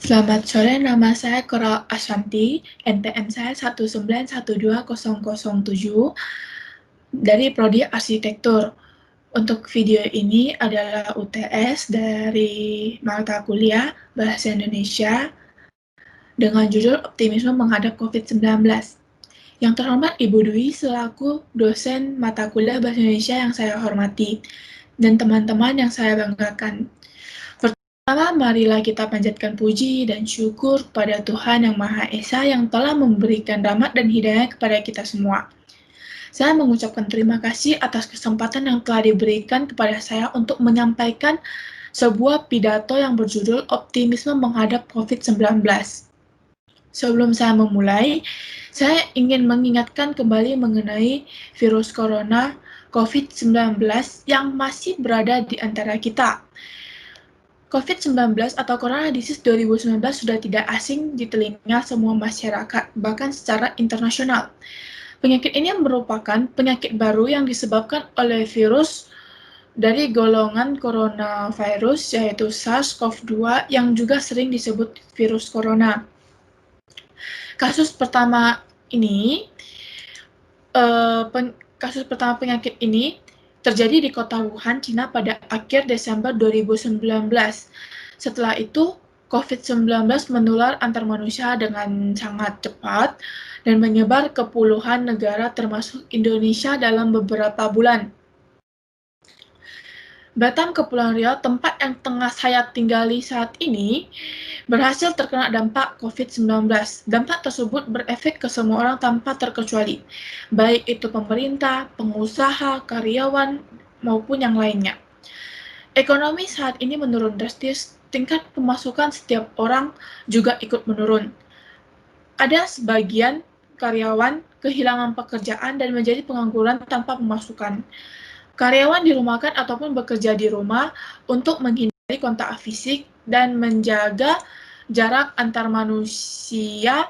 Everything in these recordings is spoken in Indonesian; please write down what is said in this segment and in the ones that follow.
Selamat sore, nama saya Coral Ashanti, NPM saya 1912007 dari Prodi Arsitektur. Untuk video ini adalah UTS dari mata kuliah Bahasa Indonesia dengan judul Optimisme Menghadap COVID-19. Yang terhormat Ibu Dwi selaku dosen mata kuliah Bahasa Indonesia yang saya hormati, dan teman-teman yang saya banggakan. Pertama, marilah kita panjatkan puji dan syukur kepada Tuhan Yang Maha Esa yang telah memberikan rahmat dan hidayah kepada kita semua. Saya mengucapkan terima kasih atas kesempatan yang telah diberikan kepada saya untuk menyampaikan sebuah pidato yang berjudul Optimisme Menghadap COVID-19. Sebelum saya memulai, saya ingin mengingatkan kembali mengenai virus corona COVID-19 yang masih berada di antara kita. COVID-19 atau Corona Disease 2019 sudah tidak asing di telinga semua masyarakat, bahkan secara internasional. Penyakit ini merupakan penyakit baru yang disebabkan oleh virus dari golongan coronavirus, yaitu SARS-CoV-2 yang juga sering disebut virus corona. Kasus pertama penyakit ini terjadi di kota Wuhan, Cina pada akhir Desember 2019. Setelah itu, COVID-19 menular antar manusia dengan sangat cepat dan menyebar ke puluhan negara termasuk Indonesia dalam beberapa bulan. Batam, Kepulauan Riau, tempat yang tengah saya tinggali saat ini, berhasil terkena dampak COVID-19. Dampak tersebut berefek ke semua orang tanpa terkecuali, baik itu pemerintah, pengusaha, karyawan, maupun yang lainnya. Ekonomi saat ini menurun drastis, tingkat pemasukan setiap orang juga ikut menurun. Ada sebagian karyawan kehilangan pekerjaan dan menjadi pengangguran tanpa pemasukan. Karyawan dirumahkan ataupun bekerja di rumah untuk menghindari kontak fisik dan menjaga jarak antar manusia.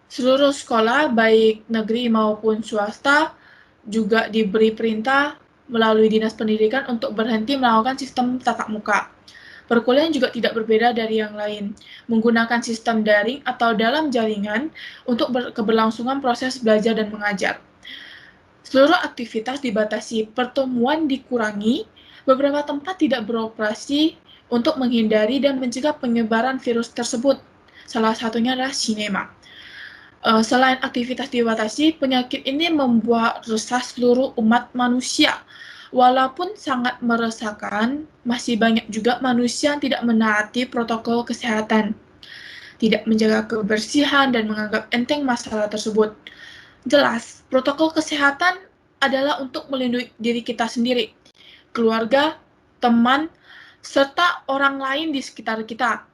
Seluruh sekolah, baik negeri maupun swasta, juga diberi perintah melalui Dinas Pendidikan untuk berhenti melakukan sistem tatap muka. Perkuliahan juga tidak berbeda dari yang lain, menggunakan sistem daring atau dalam jaringan untuk keberlangsungan proses belajar dan mengajar. Seluruh aktivitas dibatasi, pertemuan dikurangi, beberapa tempat tidak beroperasi untuk menghindari dan mencegah penyebaran virus tersebut. Salah satunya adalah sinema. Selain aktivitas dibatasi, penyakit ini membuat resah seluruh umat manusia. Walaupun sangat meresahkan, masih banyak juga manusia yang tidak menaati protokol kesehatan, tidak menjaga kebersihan, dan menganggap enteng masalah tersebut. Jelas, protokol kesehatan adalah untuk melindungi diri kita sendiri, keluarga, teman, serta orang lain di sekitar kita.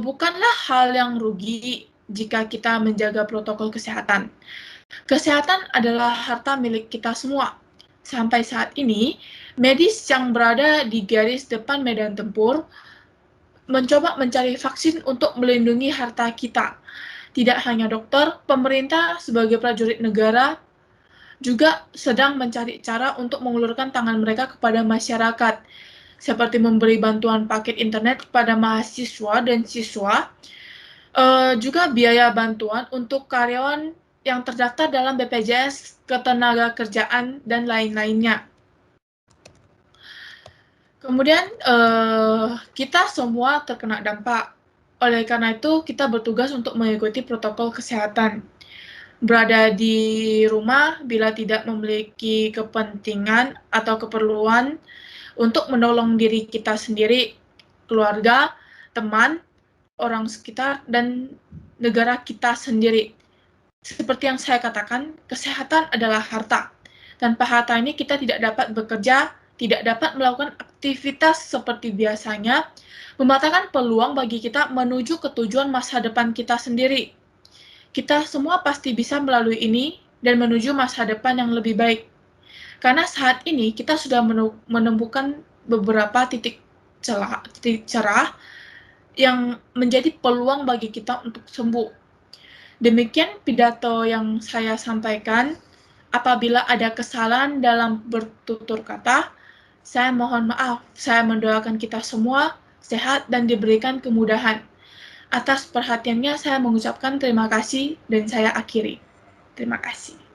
Bukanlah hal yang rugi jika kita menjaga protokol kesehatan. Kesehatan adalah harta milik kita semua. Sampai saat ini, medis yang berada di garis depan medan tempur mencoba mencari vaksin untuk melindungi harta kita. Tidak hanya dokter, pemerintah sebagai prajurit negara juga sedang mencari cara untuk mengulurkan tangan mereka kepada masyarakat, seperti memberi bantuan paket internet kepada mahasiswa dan siswa, juga biaya bantuan untuk karyawan yang terdaftar dalam BPJS Ketenagakerjaan dan lain-lainnya. Kemudian kita semua terkena dampak. Oleh karena itu, kita bertugas untuk mengikuti protokol kesehatan. Berada di rumah bila tidak memiliki kepentingan atau keperluan untuk menolong diri kita sendiri, keluarga, teman, orang sekitar, dan negara kita sendiri. Seperti yang saya katakan, kesehatan adalah harta. Tanpa harta ini kita tidak dapat bekerja, tidak dapat melakukan aktivitas seperti biasanya, mematahkan peluang bagi kita menuju ke tujuan masa depan kita sendiri. Kita semua pasti bisa melalui ini dan menuju masa depan yang lebih baik. Karena saat ini kita sudah menemukan beberapa titik cerah yang menjadi peluang bagi kita untuk sembuh. Demikian pidato yang saya sampaikan. Apabila ada kesalahan dalam bertutur kata, saya mohon maaf. Saya mendoakan kita semua sehat, dan diberikan kemudahan. Atas perhatiannya saya mengucapkan terima kasih dan saya akhiri. Terima kasih.